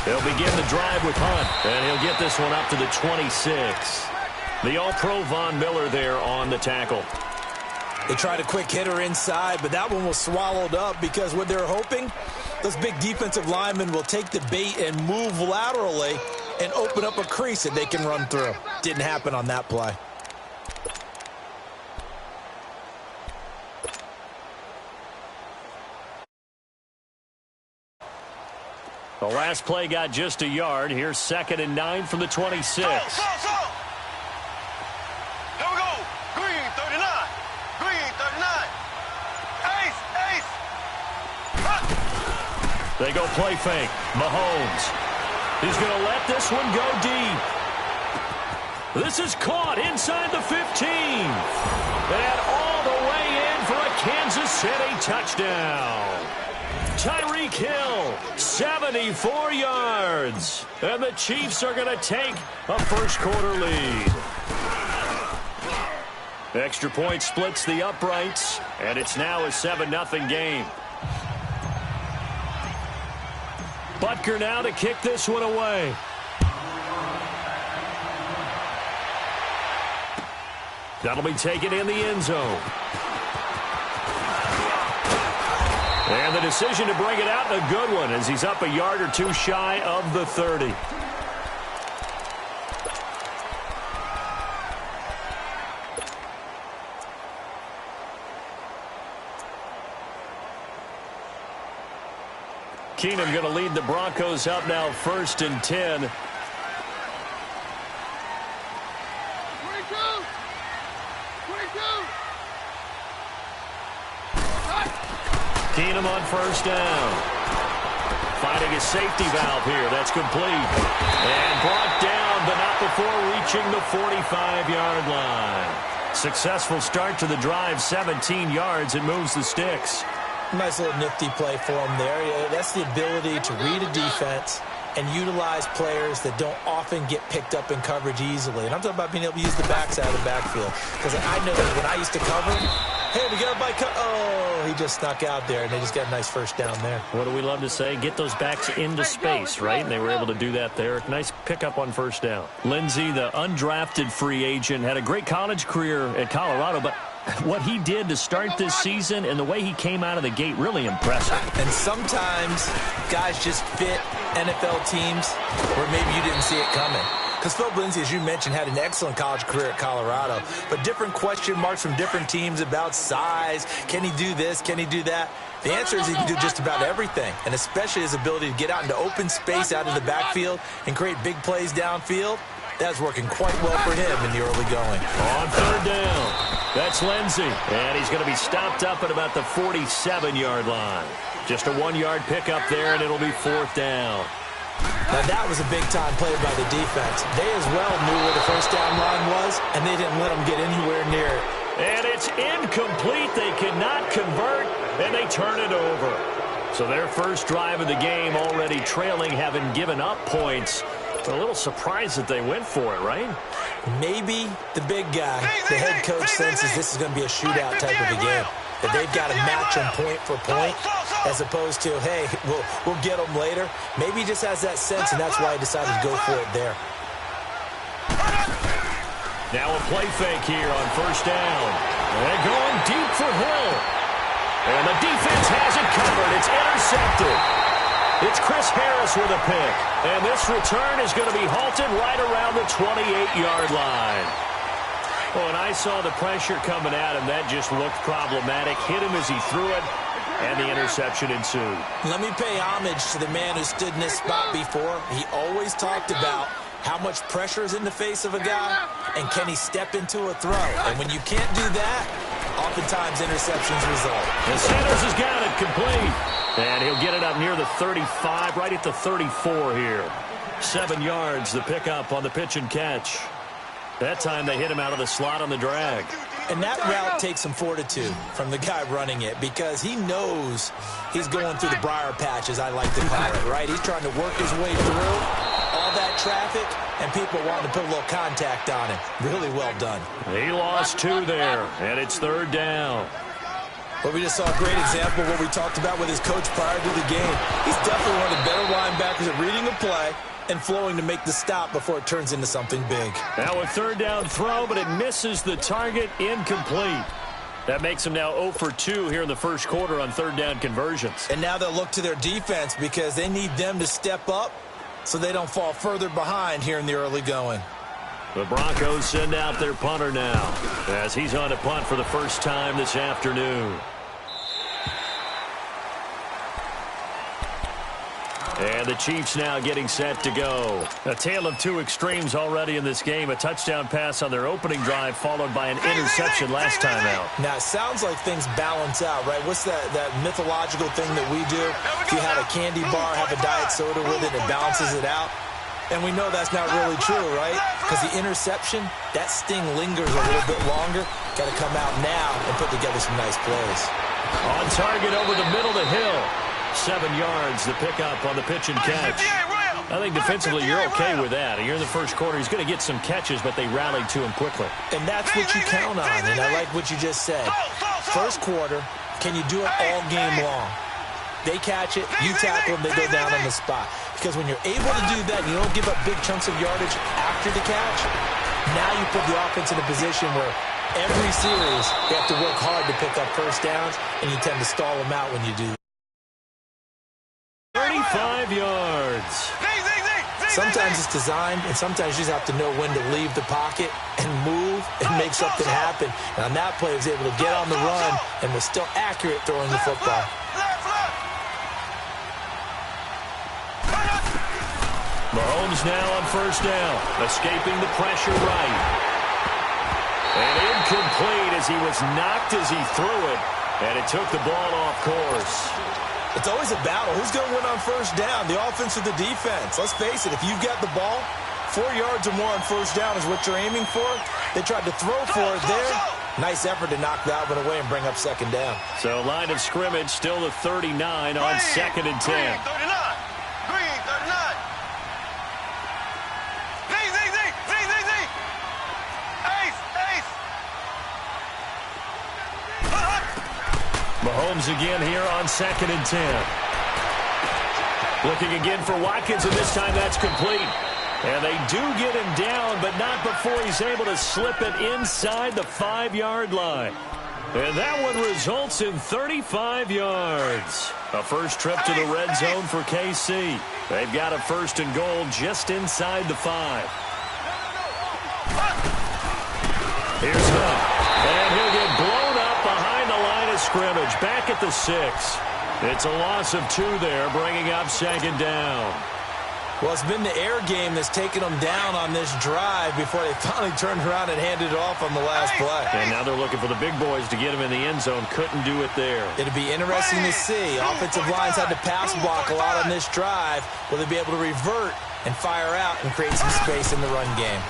They'll begin the drive with Hunt, and he'll get this one up to the 26. The All-Pro Von Miller there on the tackle. They tried a quick hitter inside, but that one was swallowed up because what they're hoping, those big defensive linemen will take the bait and move laterally and open up a crease that they can run through. Didn't happen on that play. The last play got just a yard. Here's 2nd and 9 from the 26. Here we go. Green, 39. Green, 39. Ace, ace. They go play fake. Mahomes. He's going to let this one go deep. This is caught inside the 15. And all the way in for a Kansas City touchdown. Tyreek Hill, 74 yards. And the Chiefs are going to take a first-quarter lead. Extra point splits the uprights, and it's now a 7-0 game. Butker now to kick this one away. That'll be taken in the end zone. And the decision to bring it out, a good one, as he's up a yard or two shy of the 30. Keenum going to lead the Broncos up now 1st and 10. Keenum on 1st down. Finding a safety valve here. That's complete. And brought down, but not before reaching the 45-yard line. Successful start to the drive, 17 yards, and moves the sticks. Nice little nifty play for him there. Yeah, that's the ability to read a defense and utilize players that don't often get picked up in coverage easily. And I'm talking about being able to use the backside of the backfield. Because I know that when I used to cover, hey, we got a bike. Oh, he just snuck out there, and they just got a nice 1st down there. What do we love to say? Get those backs into space, right? And they were able to do that there. Nice pickup on 1st down. Lindsey, the undrafted free agent, had a great college career at Colorado, but what he did to start this season and the way he came out of the gate, really impressive. And sometimes guys just fit NFL teams where maybe you didn't see it coming. Because Phil Lindsay, as you mentioned, had an excellent college career at Colorado, but different question marks from different teams about size. Can he do this? Can he do that? The answer is he can do just about everything, and especially his ability to get out into open space out of the backfield and create big plays downfield. That's working quite well for him in the early going. On 3rd down, that's Lindsey, and he's going to be stopped up at about the 47-yard line. Just a 1-yard pickup there, and it'll be 4th down. Now, that was a big-time play by the defense. They as well knew where the 1st down line was, and they didn't let them get anywhere near it. And it's incomplete. They cannot convert, and they turn it over. So their first drive of the game already trailing, having given up points. A little surprised that they went for it, right? Maybe the big guy, the head coach, senses this is going to be a shootout type of a game. That they've got to match them point for point as opposed to, hey, we'll get them later. Maybe he just has that sense, and that's why he decided to go for it there. Now a play fake here on 1st down. And going deep for Hill. And the defense has it covered. It's intercepted. It's Chris Harris with a pick. And this return is going to be halted right around the 28-yard line. Oh, and I saw the pressure coming at him. That just looked problematic. Hit him as he threw it, and the interception ensued. Let me pay homage to the man who stood in this spot before. He always talked about how much pressure is in the face of a guy, and can he step into a throw? And when you can't do that, oftentimes interceptions result. And Sanders has got it complete. And he'll get it up near the 35, right at the 34 here. 7 yards, the pickup on the pitch and catch. That time they hit him out of the slot on the drag. And that route takes some fortitude from the guy running it because he knows he's going through the briar patch, as I like to call it, right? He's trying to work his way through all that traffic and people wanting to put a little contact on him. Really well done. He lost 2 there, and it's 3rd down. But we just saw a great example of what we talked about with his coach prior to the game. He's definitely one of the better linebackers Is it reading the play and flowing to make the stop before it turns into something big? Now a third down throw, but it misses the target, incomplete. That makes them now 0 for 2 here in the first quarter on third down conversions. And now they'll look to their defense because they need them to step up so they don't fall further behind here in the early going. The Broncos send out their punter now as he's on to punt for the first time this afternoon. And the Chiefs now getting set to go. A tale of two extremes already in this game. A touchdown pass on their opening drive followed by an interception last time out. Now, it sounds like things balance out, right? What's that mythological thing that we do? If you had a candy bar, have a diet soda with it, it balances it out. And we know that's not really true, right? Because the interception, that sting lingers a little bit longer. Got to come out now and put together some nice plays. On target over the middle to Hill. 7 yards, the pickup on the pitch and catch. I think defensively you're okay with that. Here in the first quarter, he's going to get some catches, but they rallied to him quickly. And that's what you count on, and I like what you just said. First quarter, can you do it all game long? They catch it, you tackle them, they go down on the spot. Because when you're able to do that, you don't give up big chunks of yardage after the catch, now you put the offense in a position where every series you have to work hard to pick up first downs, and you tend to stall them out when you do that. 35 yards. Sometimes it's designed, and sometimes you just have to know when to leave the pocket and move and make something happen. And on that play, he was able to get on the run and was still accurate throwing the football. Mahomes now on first down, escaping the pressure right. And incomplete as he was knocked as he threw it, and it took the ball off course. It's always a battle. Who's going to win on first down, the offense or the defense? Let's face it, if you've got the ball, 4 yards or more on first down is what you're aiming for. They tried to throw for it there. Nice effort to knock that one away and bring up second down. So line of scrimmage still the 39 on second and 10. Green 39. Mahomes again here on second and 10. Looking again for Watkins, and this time that's complete. And they do get him down, but not before he's able to slip it inside the 5-yard line. And that one results in 35 yards. A first trip to the red zone for KC. They've got a first and goal just inside the 5. Here's Hunt. And he'll get blown up behind the line of scrimmage. Back at the 6. It's a loss of 2 there, bringing up second down. Well, it's been the air game that's taken them down on this drive before they finally turned around and handed it off on the last play. And now they're looking for the big boys to get him in the end zone. Couldn't do it there. It'll be interesting to see. Offensive lines had to pass block a lot on this drive. Will they be able to revert and fire out and create some space in the run game?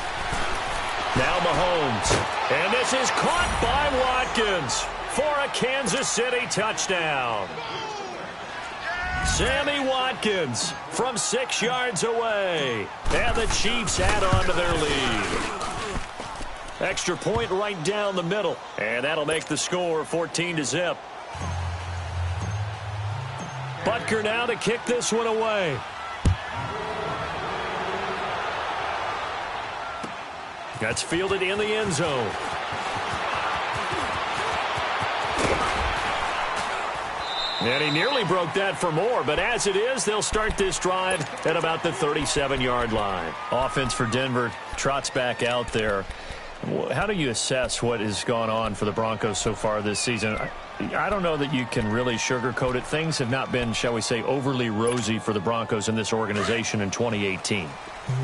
Now Mahomes. And this is caught by Watkins for a Kansas City touchdown. Sammy Watkins from 6 yards away. And the Chiefs add on to their lead. Extra point right down the middle. And that'll make the score 14-0. Butker now to kick this one away. That's fielded in the end zone. And he nearly broke that for more, but as it is, they'll start this drive at about the 37-yard line. Offense for Denver trots back out there. How do you assess what has gone on for the Broncos so far this season? I don't know that you can really sugarcoat it. Things have not been, shall we say, overly rosy for the Broncos in this organization in 2018.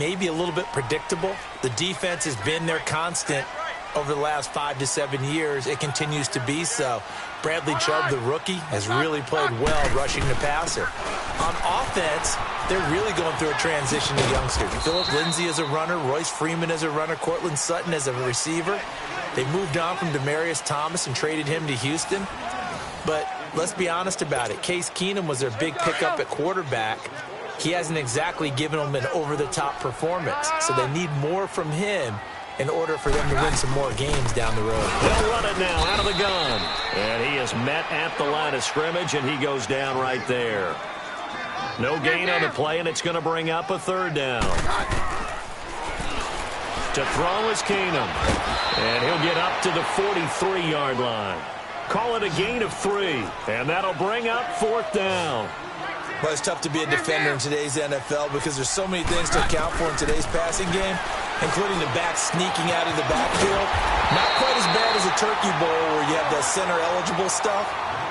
Maybe a little bit predictable. The defense has been their constant over the last 5 to 7 years. It continues to be so. Bradley Chubb, the rookie, has really played well rushing the passer. On offense, they're really going through a transition to youngsters. Phillip Lindsay as a runner, Royce Freeman as a runner, Cortland Sutton as a receiver. They moved on from Demaryius Thomas and traded him to Houston. But let's be honest about it. Case Keenum was their big pickup at quarterback. He hasn't exactly given them an over-the-top performance, so they need more from him in order for them to win some more games down the road. They'll run it now out of the gun. And he is met at the line of scrimmage, and he goes down right there. No gain on the play, and it's going to bring up a third down. To throw is Keenum. And he'll get up to the 43-yard line. Call it a gain of 3, and that'll bring up fourth down. Well, it's tough to be a defender in today's NFL because there's so many things to account for in today's passing game, including the back sneaking out of the backfield. Not quite as bad as a turkey bowl where you have the center-eligible stuff,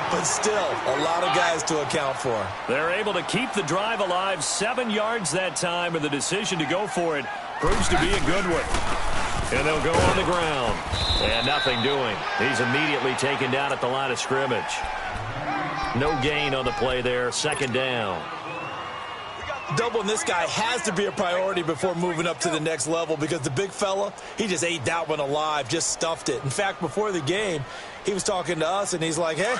but still a lot of guys to account for. They're able to keep the drive alive 7 yards that time, and the decision to go for it proves to be a good one. And they'll go on the ground. And nothing doing. He's immediately taken down at the line of scrimmage. No gain on the play there. Second down. Doubling this guy has to be a priority before moving up to the next level because the big fella, he just ate that one alive, just stuffed it. In fact, before the game, he was talking to us, and he's like, hey,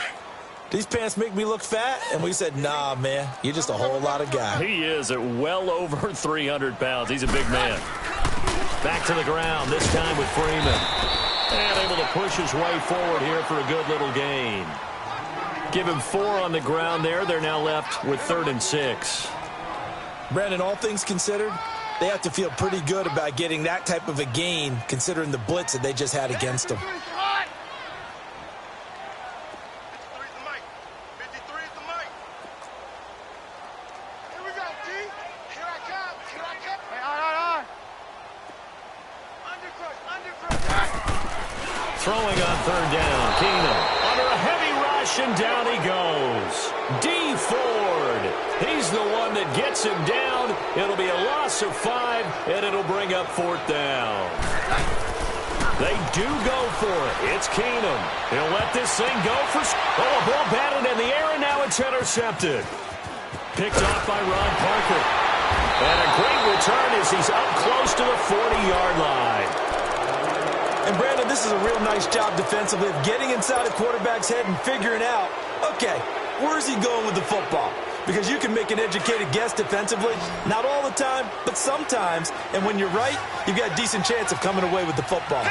these pants make me look fat? And we said, nah, man, you're just a whole lot of guy. He is at well over 300 pounds. He's a big man. Back to the ground, this time with Freeman. And able to push his way forward here for a good little gain. Give him 4 on the ground there. They're now left with 3rd and 6. Brandon, all things considered, they have to feel pretty good about getting that type of a gain considering the blitz that they just had against them. Throwing on 3rd down, Keenum under a heavy rush, and down he goes. D. Ford, he's the one that gets him down. It'll be a loss of 5, and it'll bring up 4th down. They do go for it. It's Keenum. He'll let this thing go for... Oh, a ball batted in the air, and now it's intercepted. Picked off by Ron Parker. And a great return as he's up close to the 40-yard line. And, Brandon, this is a real nice job defensively of getting inside a quarterback's head and figuring out, okay, where's he going with the football? Because you can make an educated guess defensively, not all the time, but sometimes. And when you're right, you've got a decent chance of coming away with the football.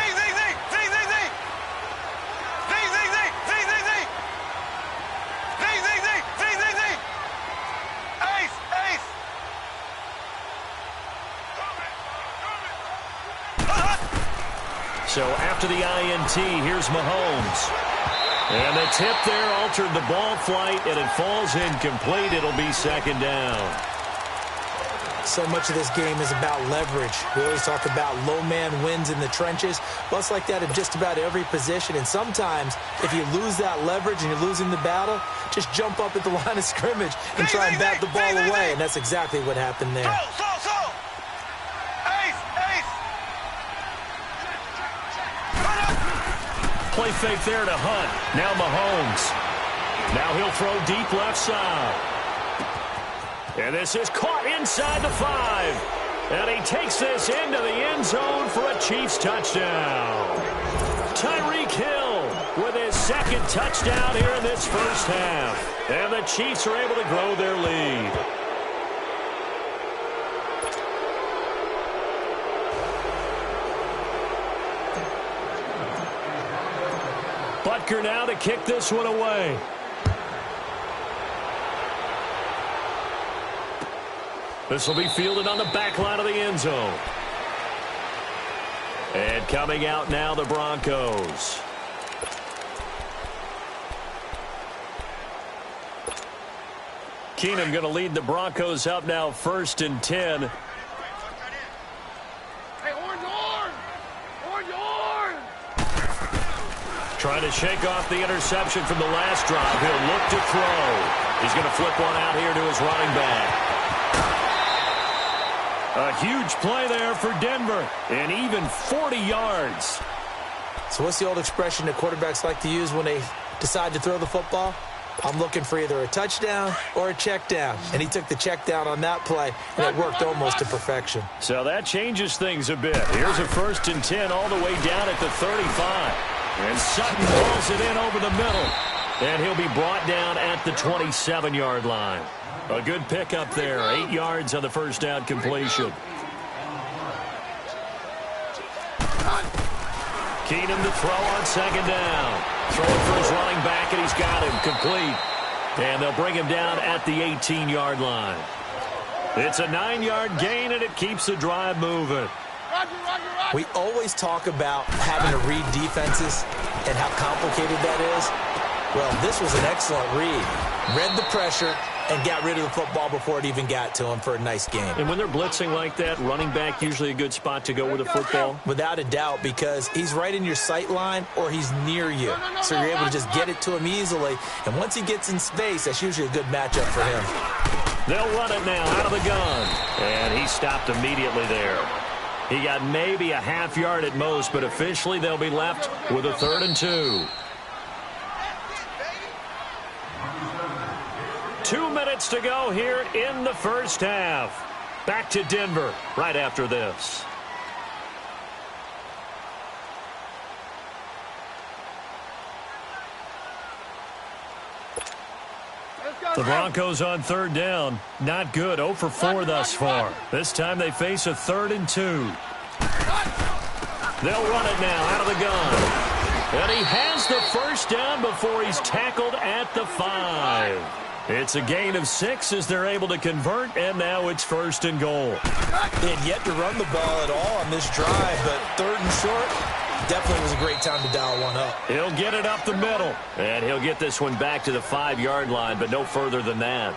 So after the INT, here's Mahomes. And the tip there altered the ball flight, and it falls incomplete. It'll be 2nd down. So much of this game is about leverage. We always talk about low man wins in the trenches. Well, it's like that in just about every position. And sometimes, if you lose that leverage and you're losing the battle, just jump up at the line of scrimmage and try and bat the ball away. And that's exactly what happened there. Play fake there to Hunt. Now Mahomes. Now he'll throw deep left side. And this is caught inside the 5. And he takes this into the end zone for a Chiefs touchdown. Tyreek Hill with his 2nd touchdown here in this first half. And the Chiefs are able to grow their lead. Butker now to kick this one away. This will be fielded on the back line of the end zone. And coming out now, the Broncos. Keenum going to lead the Broncos up now 1st and 10. Trying to shake off the interception from the last drive. He'll look to throw. He's going to flip one out here to his running back. A huge play there for Denver, and even 40 yards. So what's the old expression that quarterbacks like to use when they decide to throw the football? I'm looking for either a touchdown or a check down. And he took the check down on that play, and it worked almost to perfection. So that changes things a bit. Here's a 1st and 10 all the way down at the 35. And Sutton balls it in over the middle. And he'll be brought down at the 27-yard line. A good pickup there. 8 yards on the first down completion. Keenum to throw on 2nd down. Throwing for his running back, and he's got him complete. And they'll bring him down at the 18-yard line. It's a 9-yard gain, and it keeps the drive moving. We always talk about having to read defenses and how complicated that is. Well, this was an excellent read. Read the pressure and got rid of the football before it even got to him for a nice game. And when they're blitzing like that, running back usually a good spot to go with the football? Without a doubt, because he's right in your sight line or he's near you. So you're able to just get it to him easily. And once he gets in space, that's usually a good matchup for him. They'll run it now out of the gun. And he stopped immediately there. He got maybe a half yard at most, but officially they'll be left with a 3rd and 2. 2 minutes to go here in the first half. Back to Denver right after this. The Broncos on 3rd down. Not good. 0 for 4 thus far. This time they face a 3rd and 2. They'll run it now out of the gun. And he has the first down before he's tackled at the 5. It's a gain of 6 as they're able to convert, and now it's 1st and goal. They had yet to run the ball at all on this drive, but 3rd and short, definitely was a great time to dial one up. He'll get it up the middle, and he'll get this one back to the 5-yard line, but no further than that.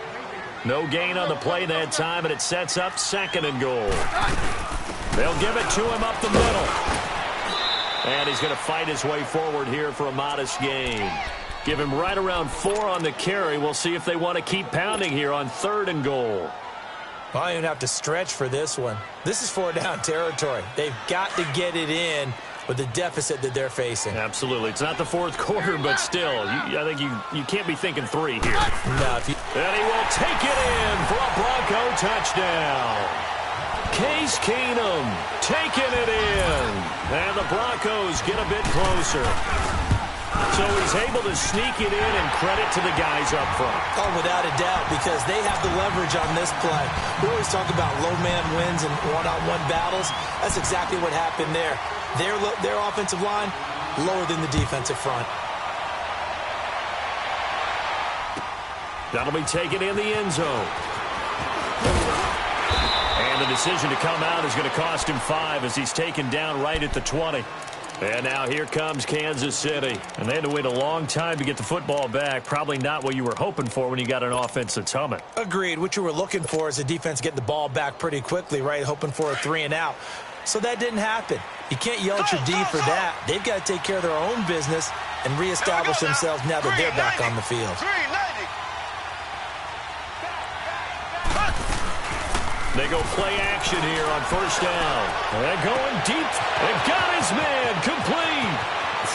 No gain on the play that time, and it sets up 2nd and goal. They'll give it to him up the middle. And he's going to fight his way forward here for a modest gain. Give him right around 4 on the carry. We'll see if they want to keep pounding here on 3rd and goal. Well, I don't even have to stretch for this one. This is 4-down territory. They've got to get it in with the deficit that they're facing. Absolutely. It's not the 4th quarter, but still, I think you can't be thinking 3 here. No, and he will take it in for a Bronco touchdown. Case Keenum taking it in. And the Broncos get a bit closer. So he's able to sneak it in, and credit to the guys up front. Oh, without a doubt, because they have the leverage on this play. We always talk about low man wins and one-on-one battles. That's exactly what happened there. Their offensive line lower than the defensive front. That'll be taken in the end zone. And the decision to come out is going to cost him 5 as he's taken down right at the 20. And now here comes Kansas City. And they had to wait a long time to get the football back. Probably not what you were hoping for when you got an offense that's humming. Agreed. What you were looking for is a defense getting the ball back pretty quickly, right? Hoping for a 3 and out. So that didn't happen. You can't yell at your D for that. They've got to take care of their own business and reestablish themselves now that they're back on the field. They go play action here on 1st down. They're going deep. They got his man complete.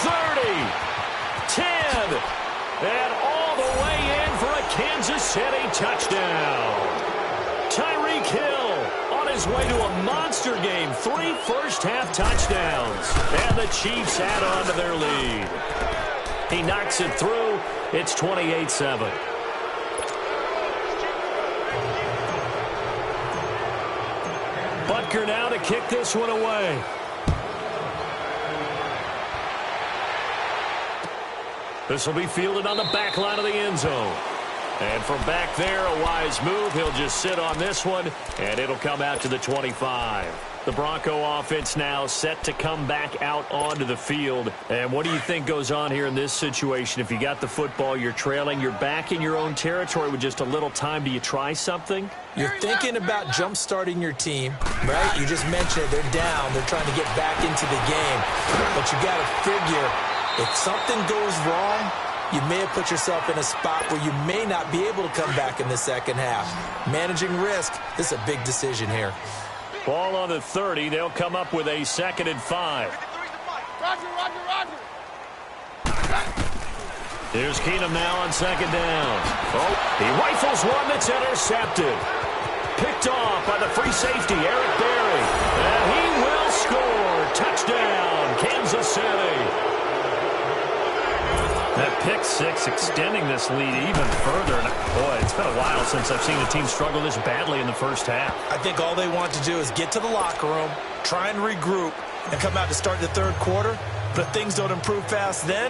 30, 10, and all the way in for a Kansas City touchdown. Tyreek Hill on his way to a monster game. 3 first-half touchdowns. And the Chiefs add on to their lead. He knocks it through. It's 28-7. Butker now to kick this one away. This will be fielded on the back line of the end zone. And from back there, a wise move. He'll just sit on this one, and it'll come out to the 25. The Bronco offense now set to come back out onto the field. And what do you think goes on here in this situation? If you got the football, you're trailing, you're back in your own territory with just a little time. Do you try something? You're thinking about jump-starting your team, right? You just mentioned it. They're down. They're trying to get back into the game. But you got to figure, if something goes wrong, you may have put yourself in a spot where you may not be able to come back in the second half. Managing risk, this is a big decision here. Ball on the 30. They'll come up with a 2nd and 5. Here's Keenum now on 2nd down. Oh, he rifles one that's intercepted. Picked off by the free safety, Eric Berry. And he will score. Touchdown, Kansas City. That pick 6 extending this lead even further. And boy, it's been a while since I've seen a team struggle this badly in the first half. I think all they want to do is get to the locker room, try and regroup, and come out to start the 3rd quarter. But if things don't improve fast then,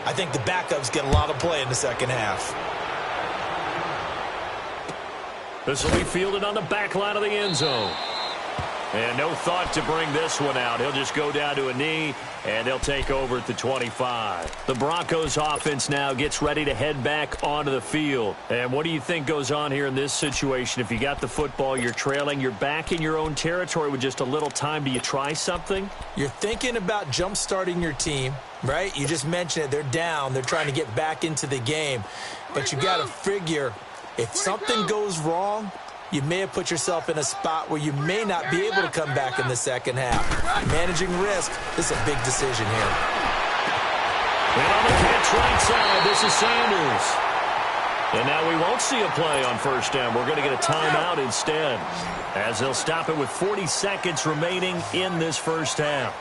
I think the backups get a lot of play in the second half. This will be fielded on the back line of the end zone. And no thought to bring this one out. He'll just go down to a knee, and they'll take over at the 25. The Broncos offense now gets ready to head back onto the field. And what do you think goes on here in this situation? If you got the football, you're trailing, you're back in your own territory with just a little time. Do you try something? You're thinking about jump-starting your team, right? You just mentioned it. They're down. They're trying to get back into the game. But you got to figure if something goes wrong, you may have put yourself in a spot where you may not be able to come back in the second half. Managing risk, this is a big decision here. And on the catch right side, this is Sanders. And now we won't see a play on first down. We're going to get a timeout instead, as they'll stop it with 40 seconds remaining in this first half.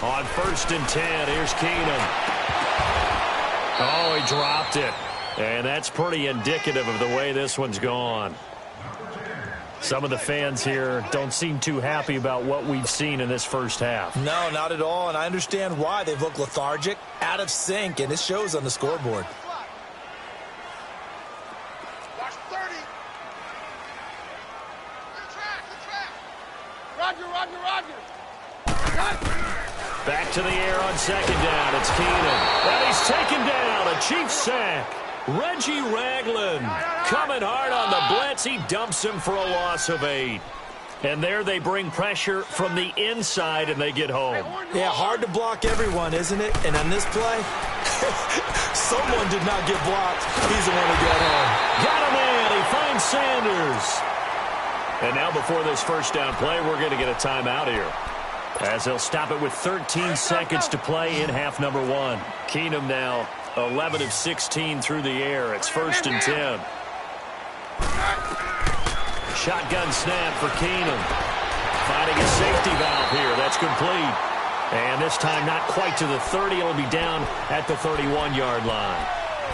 On first and 10, here's Keenum. Oh, he dropped it. And that's pretty indicative of the way this one's gone. Some of the fans here don't seem too happy about what we've seen in this first half. No, not at all, and I understand why. They've looked lethargic, out of sync, and it shows on the scoreboard. Watch 30. Good track. Roger. Back to the air on second down. It's Keenum. And he's taken down. A Chiefs sack. Reggie Ragland coming hard on the blitz. He dumps him for a loss of 8. And there they bring pressure from the inside, and they get home. Yeah, hard to block everyone, isn't it? And on this play, someone did not get blocked. He's the one who got home. Got him in. He finds Sanders. And now before this first down play, we're going to get a timeout here, as they'll stop it with 13 seconds to play in half number 1. Keenum now 11 of 16 through the air. It's first and 10. Shotgun snap for Keenum. Finding a safety valve here. That's complete. And this time not quite to the 30. It'll be down at the 31-yard line.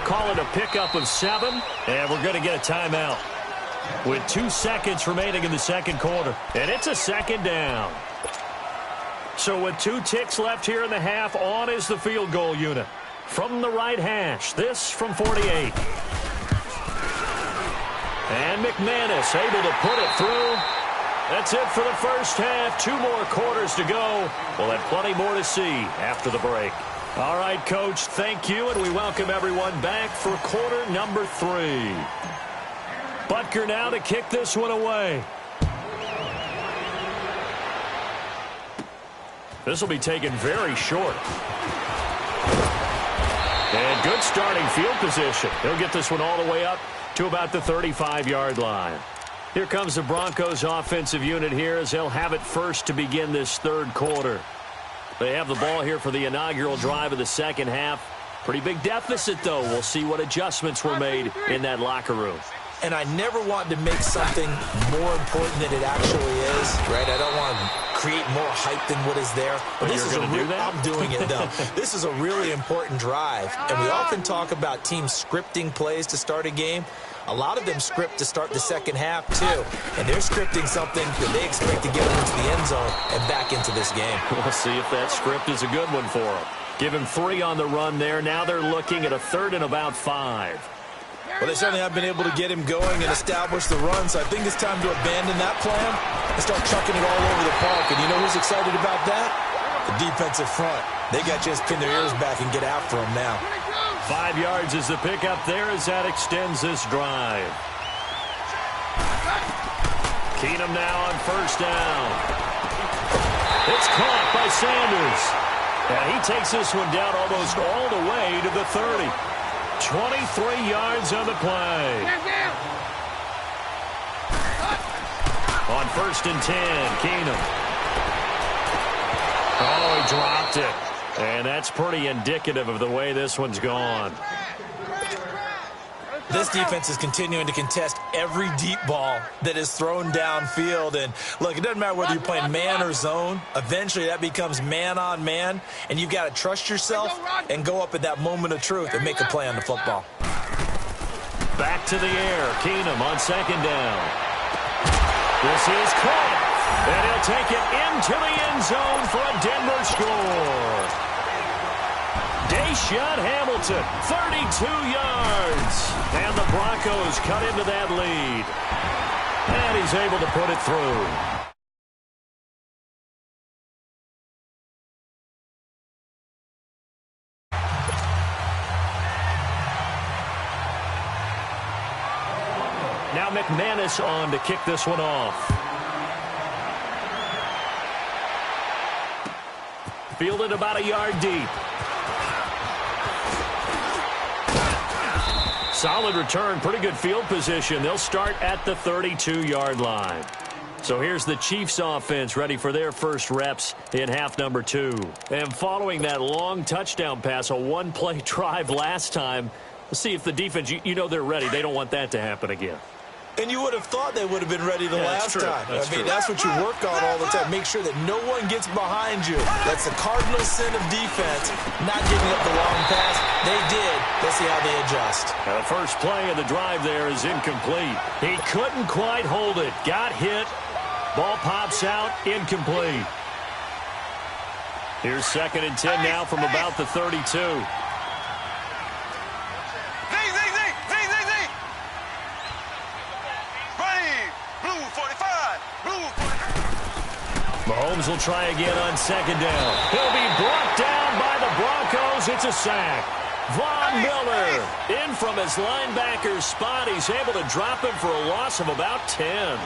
Call it a pickup of 7, and we're going to get a timeout with 2 seconds remaining in the second quarter. And it's a second down. So with 2 ticks left here in the half, on is the field goal unit. From the right hash, this from 48. And McManus able to put it through. That's it for the first half. 2 more quarters to go. We'll have plenty more to see after the break. All right, Coach, thank you, and we welcome everyone back for quarter number 3. Butker now to kick this one away. This will be taken very short. And good starting field position. He'll get this one all the way up to about the 35-yard line. Here comes the Broncos offensive unit here, as they'll have it first to begin this third quarter. They have the ball here for the inaugural drive of the second half. Pretty big deficit, though. We'll see what adjustments were made in that locker room. And I never want to make something more important than it actually is, right? I don't want to create more hype than what is there. But this is I'm doing it, though. This is a really important drive. And we often talk about teams scripting plays to start a game. A lot of them script to start the second half, too. And they're scripting something that they expect to get them into the end zone and back into this game. We'll see if that script is a good one for them. Give him 3 on the run there. Now they're looking at a 3rd and about 5. Well, they certainly have been able to get him going and establish the run, so I think it's time to abandon that plan and start chucking it all over the park. And you know who's excited about that? The defensive front. They got to just pin their ears back and get after him now. 5 yards is the pickup there as that extends this drive. Keenum now on first down. It's caught by Sanders. And he takes this one down almost all the way to the 30. 23 yards on the play. On first and 10, Keenum. Oh, he dropped it. And that's pretty indicative of the way this one's gone. This defense is continuing to contest every deep ball that is thrown downfield. And, look, it doesn't matter whether you're playing man or zone. Eventually that becomes man on man. And you've got to trust yourself and go up at that moment of truth and make a play on the football. Back to the air. Keenum on second down. This is caught. And he'll take it into the end zone for a Denver score. Chase shot Hamilton, 32 yards. And the Broncos cut into that lead. And he's able to put it through. Now McManus on to kick this one off. Fielded about a yard deep. Solid return, pretty good field position. They'll start at the 32-yard line. So here's the Chiefs offense ready for their first reps in half number 2. And following that long touchdown pass, a one-play drive last time, let's see if the defense, you know they're ready. They don't want that to happen again. And you would have thought they would have been ready the last time. That's what you work on all the time. Make sure that no one gets behind you. That's the cardinal sin of defense, not giving up the long pass. They did. Let's see how they adjust. Now the first play of the drive there is incomplete. He couldn't quite hold it. Got hit. Ball pops out. Incomplete. Here's 2nd and 10 now from about the 32. Mahomes will try again on 2nd down. He'll be brought down by the Broncos. It's a sack. Von Miller in from his linebacker's spot. He's able to drop him for a loss of about 10.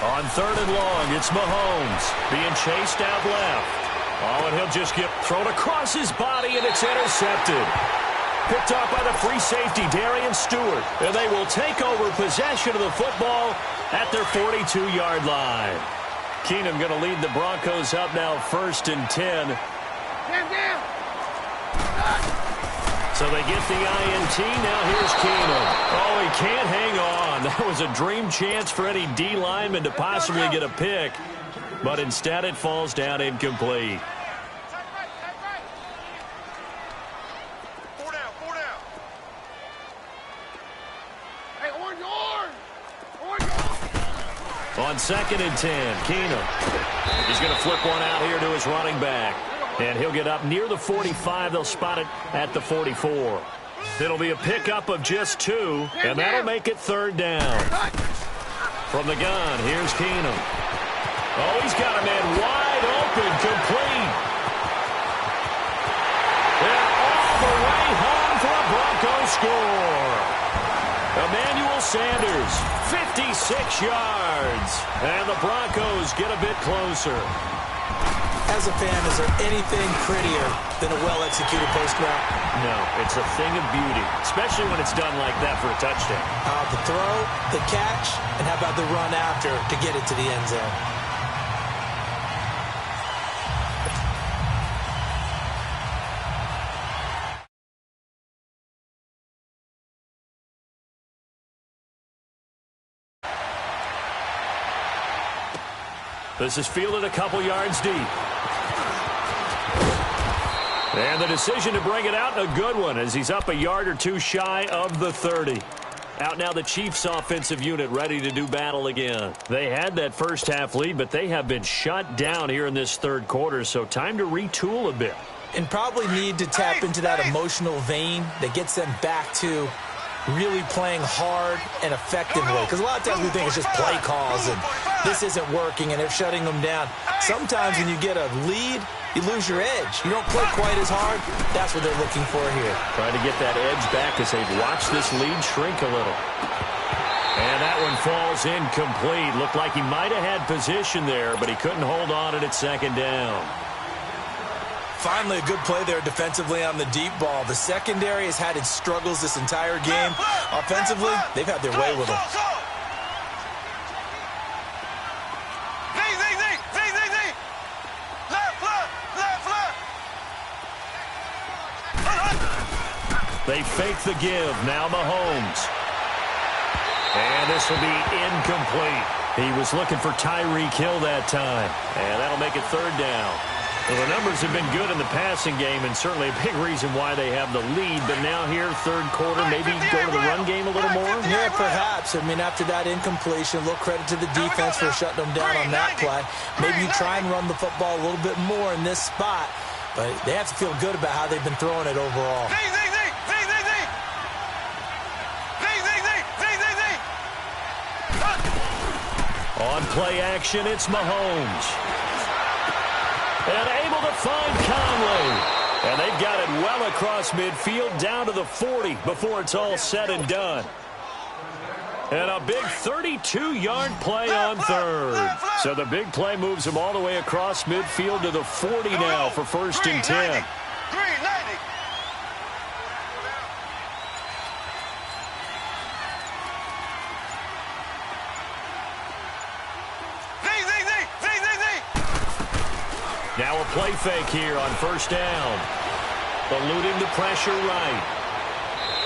On 3rd and long, it's Mahomes being chased out left. Oh, and he'll just get thrown across his body, and it's intercepted. Picked off by the free safety, Darian Stewart. And they will take over possession of the football at their 42-yard line. Keenum going to lead the Broncos up now 1st and 10. Down. So they get the INT. Now here's Keenum. Oh, he can't hang on. That was a dream chance for any D lineman to possibly get a pick. But instead it falls down incomplete. On 2nd and 10, Keenum. He's going to flip one out here to his running back. And he'll get up near the 45. They'll spot it at the 44. It'll be a pickup of just 2, and that'll make it 3rd down. From the gun, here's Keenum. Oh, he's got a man wide open, complete. And all the way home for a Broncos score. Emmanuel Sanders, 56 yards. And the Broncos get a bit closer. As a fan, is there anything prettier than a well-executed post route? No, it's a thing of beauty, especially when it's done like that for a touchdown. The throw, the catch, and how about the run after to get it to the end zone? This is fielded a couple yards deep. And the decision to bring it out, a good one, as he's up a yard or 2 shy of the 30. Out now the Chiefs offensive unit ready to do battle again. They had that first half lead, but they have been shut down here in this 3rd quarter, so time to retool a bit. And probably need to tap into that emotional vein that gets them back to really playing hard and effectively. Because a lot of times we think it's just play calls and this isn't working and they're shutting them down. Sometimes when you get a lead, you lose your edge. You don't play quite as hard. That's what they're looking for here. Trying to get that edge back as they've watched this lead shrink a little. And that one falls incomplete. Looked like he might have had position there, but he couldn't hold on it at 2nd down. Finally, a good play there defensively on the deep ball. The secondary has had its struggles this entire game. Offensively, they've had their way with them. They fake the give. Now Mahomes. And this will be incomplete. He was looking for Tyreek Hill that time. And that'll make it 3rd down. Well, the numbers have been good in the passing game, and certainly a big reason why they have the lead. But now here, 3rd quarter, maybe go to the run game a little more? Yeah, perhaps. I mean, after that incompletion, a little credit to the defense for shutting them down on that play. Maybe you try and run the football a little bit more in this spot. but they have to feel good about how they've been throwing it overall. On play action, it's Mahomes. And able to find Conley. And they've got it well across midfield, down to the 40 before it's all said and done. And a big 32-yard play on third. So the big play moves him all the way across midfield to the 40 now for 1st and 10. Now a play fake here on 1st down. Eluding the pressure right.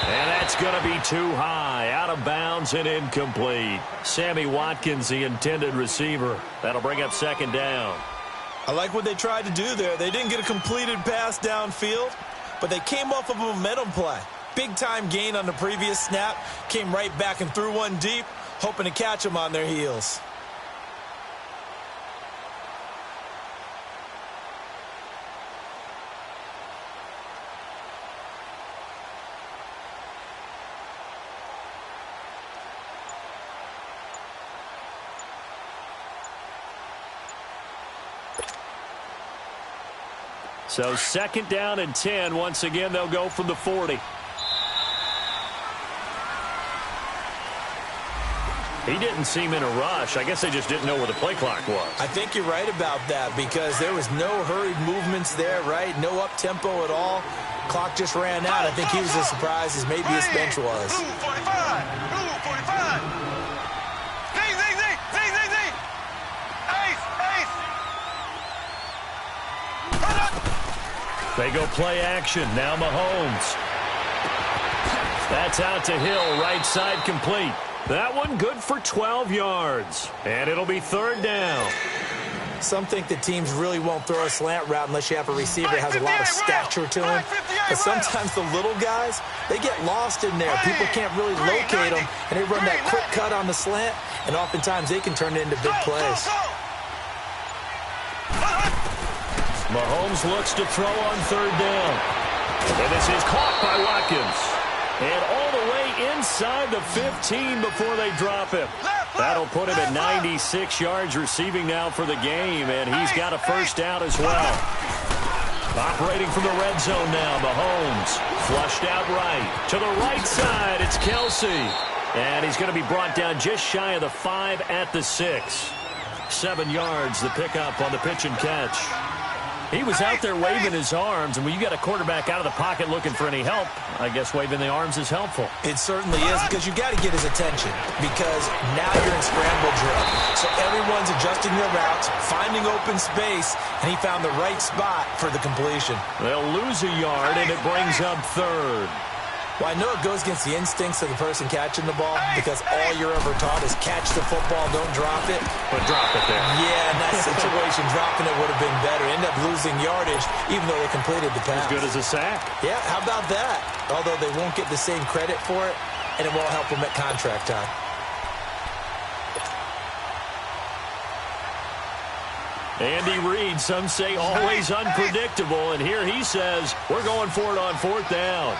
And that's going to be too high. Out of bounds and incomplete. Sammy Watkins, the intended receiver. That'll bring up 2nd down. I like what they tried to do there. They didn't get a completed pass downfield, but they came off of a momentum play. Big-time gain on the previous snap. Came right back and threw one deep, hoping to catch them on their heels. So 2nd down and 10. Once again, they'll go from the 40. He didn't seem in a rush. I guess they just didn't know where the play clock was. I think you're right about that because there was no hurried movements there, right? No up-tempo at all. Clock just ran out. I think he was as surprised as maybe his bench was. Blue 45. Blue 45. They go play action. Now Mahomes. That's out to Hill. Right side complete. That one good for 12 yards. And it'll be 3rd down. Some think that teams really won't throw a slant route unless you have a receiver that has a lot of stature to him. But sometimes the little guys, they get lost in there. People can't really locate them, and they run that quick cut on the slant, and oftentimes they can turn it into big plays. Mahomes looks to throw on 3rd down. And this is caught by Watkins. And all the way inside the 15 before they drop him. That'll put him at 96 yards receiving now for the game, and he's got a 1st down as well. Operating from the red zone now, Mahomes. Flushed out right. To the right side, it's Kelsey. And he's going to be brought down just shy of the 5 at the 6. 7 yards, the pickup on the pitch and catch. He was out there waving his arms, and when you got a quarterback out of the pocket looking for any help, I guess waving the arms is helpful. It certainly is, because you got to get his attention, because now you're in scramble drill. So everyone's adjusting their routes, finding open space, and he found the right spot for the completion. They'll lose a yard, and it brings up 3rd. Well, I know it goes against the instincts of the person catching the ball because all you're ever taught is catch the football, don't drop it. But drop it there. Yeah, in that situation, dropping it would have been better. End up losing yardage even though they completed the pass. As good as a sack. Yeah, how about that? Although they won't get the same credit for it, and it won't help them at contract time. Andy Reid, some say always unpredictable, and here he says, we're going for it on 4th down.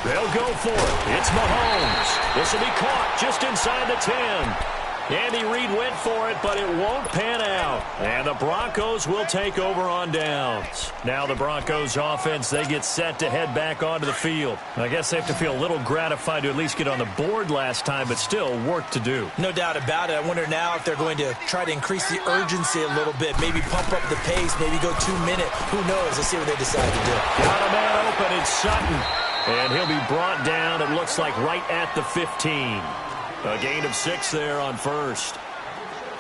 They'll go for it. It's Mahomes. This will be caught just inside the 10. Andy Reid went for it, but it won't pan out. And the Broncos will take over on downs. Now the Broncos offense, they get set to head back onto the field. I guess they have to feel a little gratified to at least get on the board last time, but still work to do. No doubt about it. I wonder now if they're going to try to increase the urgency a little bit, maybe pump up the pace, maybe go 2-minute. Who knows? Let's see what they decide to do. Got a man open. It's Sutton. And he'll be brought down, it looks like, right at the 15. A gain of 6 there on 1st.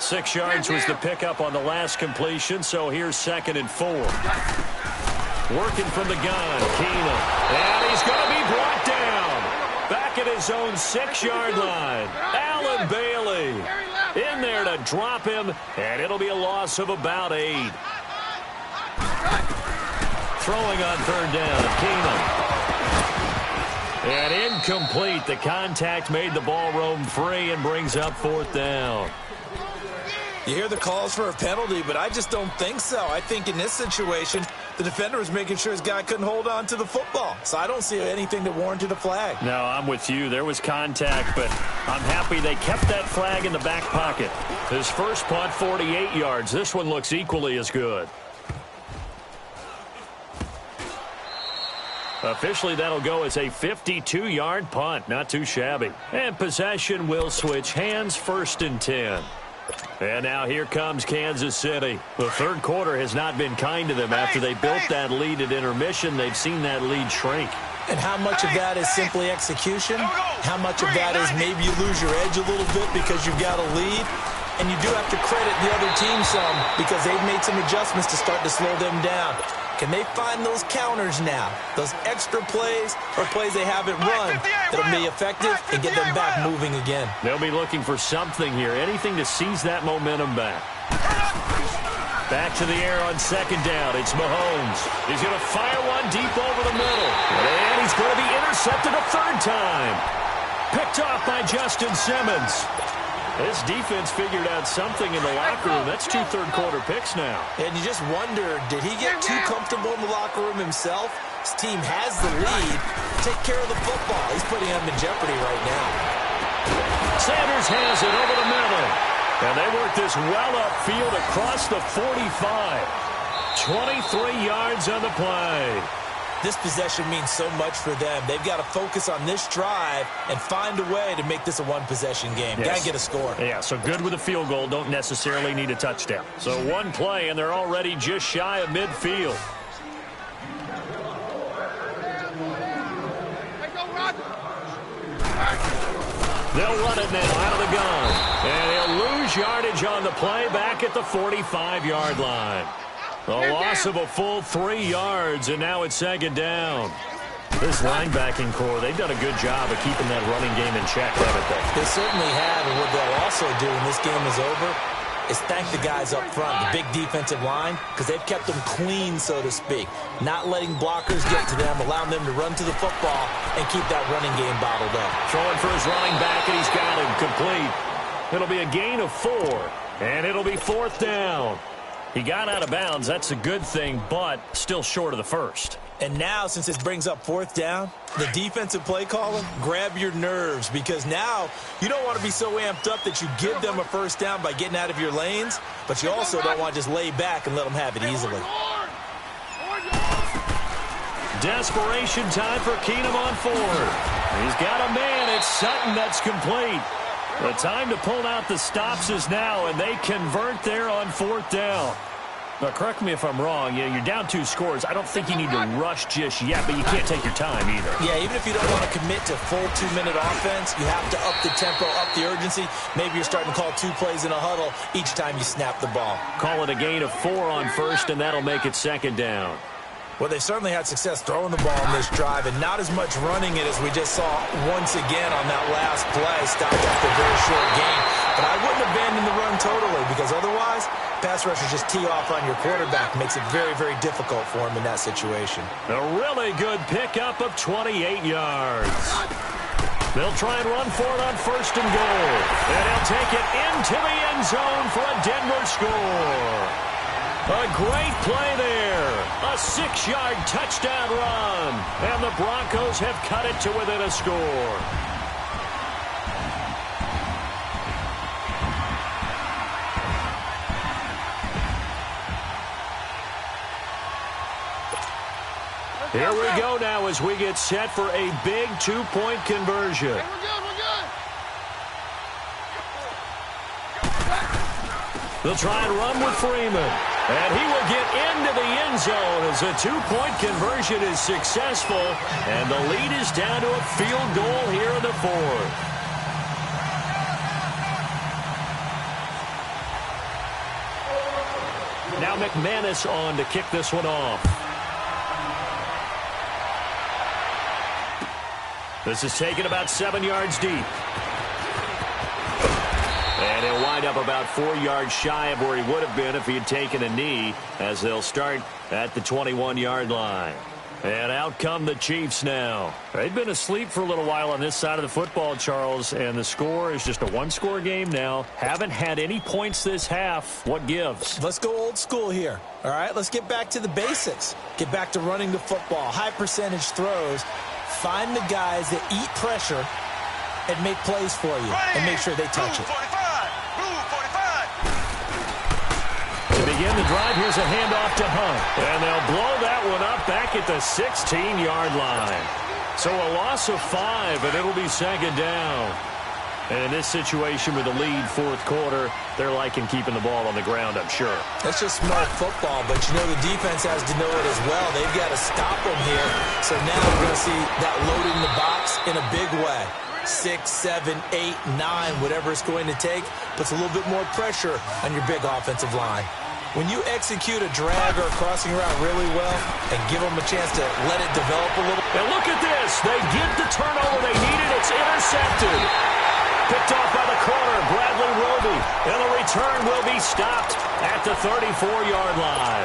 6 yards was the pickup on the last completion, so here's 2nd and 4. Working from the gun, Keenum. And he's going to be brought down. Back at his own 6-yard line. Allen Bailey in there to drop him, and it'll be a loss of about 8. Throwing on 3rd down, Keenum. And incomplete. The contact made the ball roam free and brings up 4th down. You hear the calls for a penalty, but I just don't think so. I think in this situation, the defender was making sure his guy couldn't hold on to the football. So I don't see anything that warranted a flag. No, I'm with you. There was contact, but I'm happy they kept that flag in the back pocket. His first punt, 48 yards. This one looks equally as good. Officially, that'll go as a 52-yard punt. Not too shabby. And possession will switch hands, 1st and 10. And now here comes Kansas City. The third quarter has not been kind to them. After they built that lead at intermission, they've seen that lead shrink. And how much of that is simply execution? How much of that is maybe you lose your edge a little bit because you've got a lead? And you do have to credit the other team some because they've made some adjustments to start to slow them down. Can they find those counters now, those extra plays or plays they haven't run that'll be effective and get them back moving again? They'll be looking for something here, anything to seize that momentum back. Back to the air on 2nd down. It's Mahomes. He's going to fire one deep over the middle. And he's going to be intercepted a 3rd time. Picked off by Justin Simmons. This defense figured out something in the locker room. That's 2 third-quarter picks now. And you just wonder, did he get too comfortable in the locker room himself? His team has the lead. Take care of the football. He's putting them in jeopardy right now. Sanders has it over the middle. And they work this well upfield across the 45. 23 yards on the play. This possession means so much for them. They've got to focus on this drive and find a way to make this a one-possession game. Yes. Got to get a score. Yeah, so good with a field goal. Don't necessarily need a touchdown. So one play, and they're already just shy of midfield. They'll run it now out of the gun. And he'll lose yardage on the play back at the 45-yard line. A loss of a full 3 yards, and now it's 2nd down. This linebacking core, they've done a good job of keeping that running game in check, haven't they? They certainly have, and what they'll also do when this game is over is thank the guys up front, the big defensive line, because they've kept them clean, so to speak. Not letting blockers get to them, allowing them to run to the football and keep that running game bottled up. Throwing for his running back, and he's got him complete. It'll be a gain of 4, and it'll be 4th down. He got out of bounds. That's a good thing, but still short of the 1st. And now, since this brings up 4th down, the defensive play caller, grab your nerves, because now you don't want to be so amped up that you give them a 1st down by getting out of your lanes, but you also don't want to just lay back and let them have it easily. Desperation time for Keenum on 4th. He's got a man. It's Sutton that's complete. The time to pull out the stops is now, and they convert there on 4th down. Now, correct me if I'm wrong. You're down 2 scores. I don't think you need to rush just yet, but you can't take your time either. Yeah, even if you don't want to commit to full 2-minute offense, you have to up the tempo, up the urgency. Maybe you're starting to call 2 plays in a huddle each time you snap the ball. Call it a gain of 4 on 1st, and that'll make it 2nd down. Well, they certainly had success throwing the ball in this drive, and not as much running it as we just saw once again on that last play, stopped after a very short gain. But I wouldn't abandon the run totally, because otherwise, pass rushers just tee off on your quarterback. Makes it very, very difficult for him in that situation. A really good pickup of 28 yards. They'll try and run for it on 1st and goal. And he'll take it into the end zone for a Denver score. A great play there. A 6-yard touchdown run. And the Broncos have cut it to within a score. Here we go now as we get set for a big 2-point conversion. Hey, we're good, we're good. They'll try and run with Freeman. And he will get into the end zone as a 2-point conversion is successful. And the lead is down to a field goal here in the 4th. Now McManus on to kick this one off. This is taken about 7 yards deep. And he'll wind up about 4 yards shy of where he would have been if he had taken a knee, as they'll start at the 21-yard line. And out come the Chiefs now. They've been asleep for a little while on this side of the football, Charles, and the score is just a one-score game now. Haven't had any points this half. What gives? Let's go old school here. All right, let's get back to the basics. Get back to running the football, high percentage throws. Find the guys that eat pressure and make plays for you and make sure they touch it. To begin the drive, here's a handoff to Hunt. And they'll blow that one up back at the 16-yard line. So a loss of 5, and it'll be second down. And in this situation with the lead fourth quarter, they're liking keeping the ball on the ground, I'm sure. That's just smart football, but you know the defense has to know it as well. They've got to stop them here. So now we're going to see that loading the box in a big way. 6, 7, 8, 9, whatever it's going to take, puts a little bit more pressure on your big offensive line. When you execute a drag or a crossing route really well and give them a chance to let it develop a little. And look at this. They get the turnover they needed. It's intercepted. Picked off by the corner, Bradley Roby. And the return will be stopped at the 34-yard line.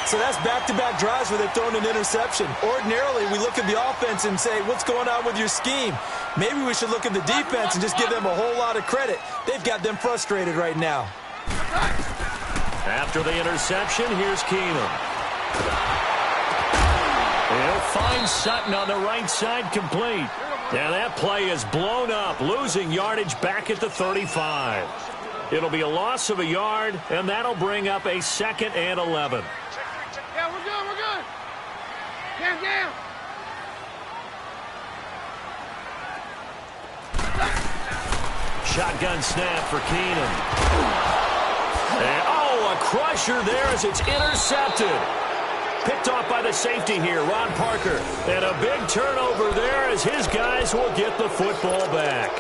So that's back-to-back drives where they've thrown an interception. Ordinarily, we look at the offense and say, what's going on with your scheme? Maybe we should look at the defense and just give them a whole lot of credit. They've got them frustrated right now. After the interception, here's Keenum. He'll find Sutton on the right side, complete. And that play is blown up, losing yardage back at the 35. It'll be a loss of a yard, and that'll bring up a 2nd and 11. Yeah, we're good, we're good. Down. Shotgun snap for Keenum. And, a crusher there as it's intercepted. Picked off by the safety here, Ron Parker. And a big turnover there as his guys will get the football back.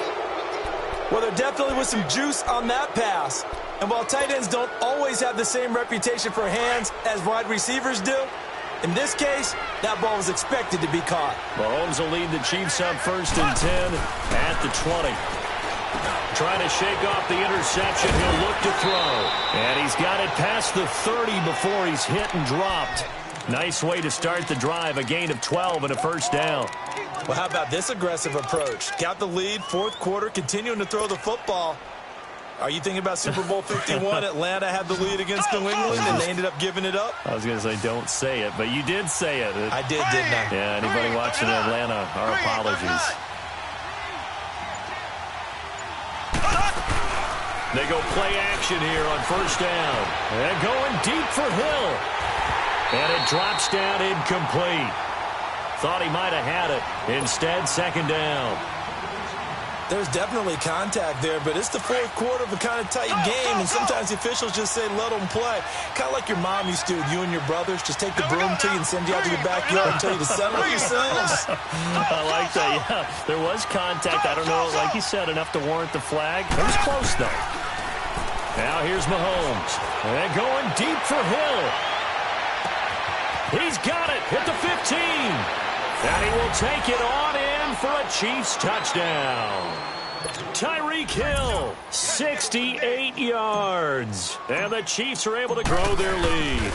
Well, there definitely was some juice on that pass. And while tight ends don't always have the same reputation for hands as wide receivers do, in this case, that ball was expected to be caught. Mahomes will lead the Chiefs up 1st and 10 at the 20. Trying to shake off the interception. He'll look to throw. And he's got it past the 30 before he's hit and dropped. Nice way to start the drive. A gain of 12 and a first down. Well, how about this aggressive approach? Got the lead, fourth quarter, continuing to throw the football. Are you thinking about Super Bowl 51? Atlanta had the lead against New England, and they ended up giving it up? I was going to say don't say it, but you did say it. I did, didn't I? Yeah, anybody watching Atlanta, our apologies. They go play action here on first down. And going deep for Hill. And it drops down incomplete. Thought he might have had it. Instead, second down. There's definitely contact there, but it's the fourth quarter of a kind of tight game, and sometimes the officials just say, let them play. Kind of like your mom used to, you and your brothers, just take the broom to you and send you out to your backyard and tell you to settle it yourselves. I like that, yeah. There was contact. I don't know, like you said, enough to warrant the flag. It was close, though. Now here's Mahomes. And going deep for Hill. He's got it at the 15. And he will take it on in for a Chiefs touchdown. Tyreek Hill, 68 yards. And the Chiefs are able to grow their lead.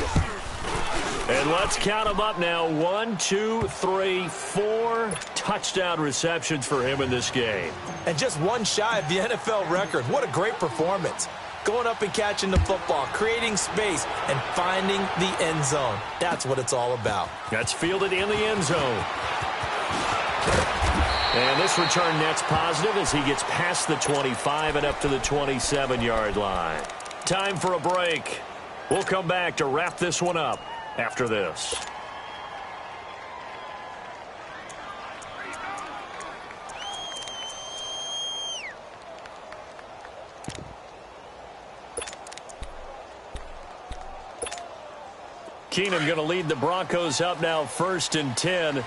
And let's count them up now. 1, 2, 3, 4 touchdown receptions for him in this game. And just one shy of the NFL record. What a great performance. Going up and catching the football, creating space, and finding the end zone. That's what it's all about. That's fielded in the end zone. And this return net's positive as he gets past the 25 and up to the 27-yard line. Time for a break. We'll come back to wrap this one up after this. Keenum going to lead the Broncos up now 1st and 10. Hey,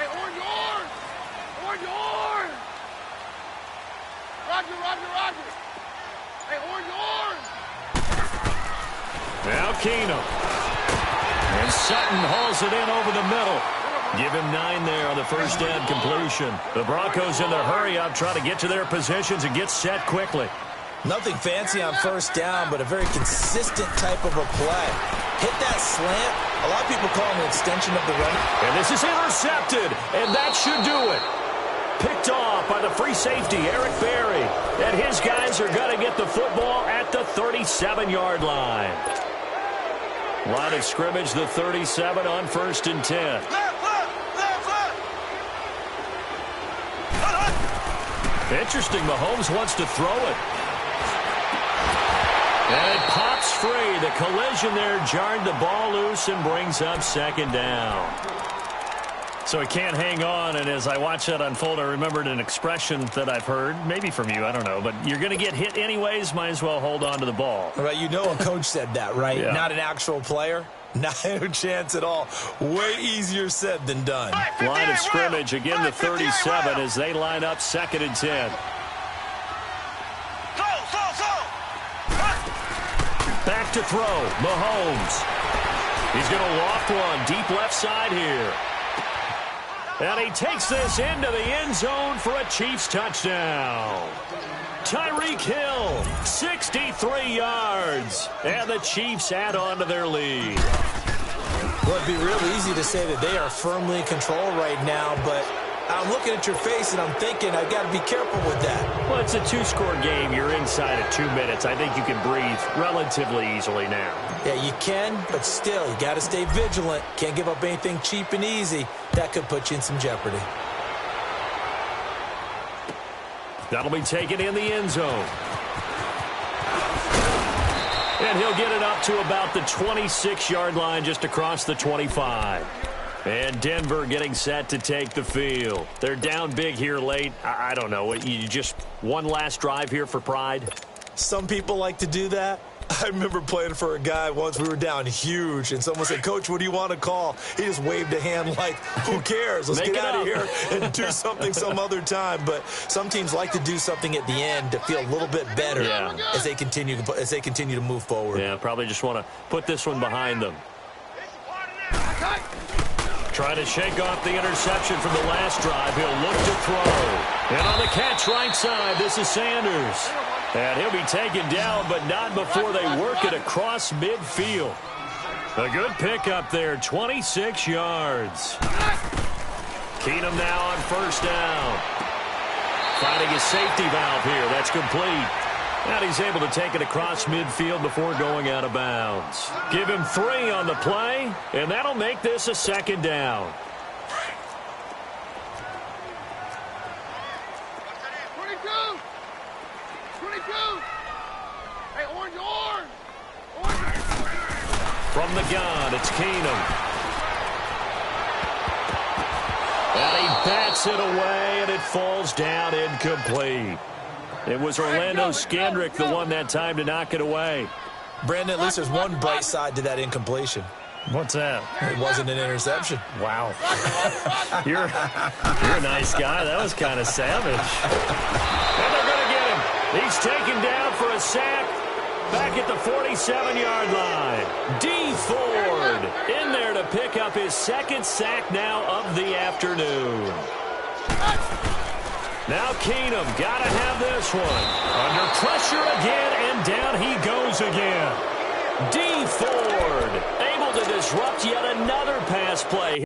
on yours! On yours! Roger. Hey, on yours! Now Keenum. And Sutton hauls it in over the middle. Give him 9 there on the first down completion. The Broncos in their hurry up, trying to get to their positions and get set quickly. Nothing fancy on first down, but a very consistent type of a play. hit that slant. A lot of people call him an extension of the run. And this is intercepted, and that should do it. Picked off by the free safety, Eric Berry. And his guys are going to get the football at the 37-yard line. Line of scrimmage, the 37 on 1st and 10. Left foot! Left foot! Interesting, Mahomes wants to throw it. And it pops free. The collision there jarred the ball loose and brings up 2nd down. So he can't hang on, and as I watch that unfold, I remembered an expression that I've heard, maybe from you, I don't know, but you're going to get hit anyways, might as well hold on to the ball. Right, you know a coach said that, right? Yeah. Not an actual player. Not a chance at all. Way easier said than done. Line of scrimmage, again the 37 as they line up 2nd and 10. Back to throw, Mahomes. He's going to loft one deep left side here. And he takes this into the end zone for a Chiefs touchdown. Tyreek Hill, 63 yards. And the Chiefs add on to their lead. Well, it'd be real easy to say that they are firmly in control right now, but I'm looking at your face and I'm thinking I've got to be careful with that. Well, it's a 2-score game. You're inside of 2 minutes. I think you can breathe relatively easily now. Yeah, you can, but still, you got to stay vigilant. Can't give up anything cheap and easy. That could put you in some jeopardy. That'll be taken in the end zone. And he'll get it up to about the 26-yard line, just across the 25. And Denver getting set to take the field. They're down big here late. I don't know. You just one last drive here for pride? Some people like to do that. I remember playing for a guy once. We were down huge, and someone said, "Coach, what do you want to call?" He just waved a hand like, who cares? Let's get out of here and do something some other time. But some teams like to do something at the end to feel a little bit better as they continue to move forward. Yeah, probably just want to put this one behind them. Trying to shake off the interception from the last drive. He'll look to throw. And on the catch right side, this is Sanders. And he'll be taken down, but not before they work it across midfield. A good pickup there, 26 yards. Keenum now on 1st down. Finding his safety valve here. That's complete. And he's able to take it across midfield before going out of bounds. Give him 3 on the play, and that'll make this a 2nd down. 22! 22! Hey, orange! From the gun, it's Keenum. And he bats it away, and it falls down incomplete. It was Orlando Scandrick the one that time to knock it away. Brandon, at least there's one bright side to that incompletion. What's that? It wasn't an interception. Wow. You're a nice guy. That was kind of savage. And they're going to get him. He's taken down for a sack back at the 47-yard line. D. Ford in there to pick up his 2nd sack now of the afternoon. Now Keenum got to have this one. Under pressure again, and down he goes again. D. Ford able to disrupt yet another pass play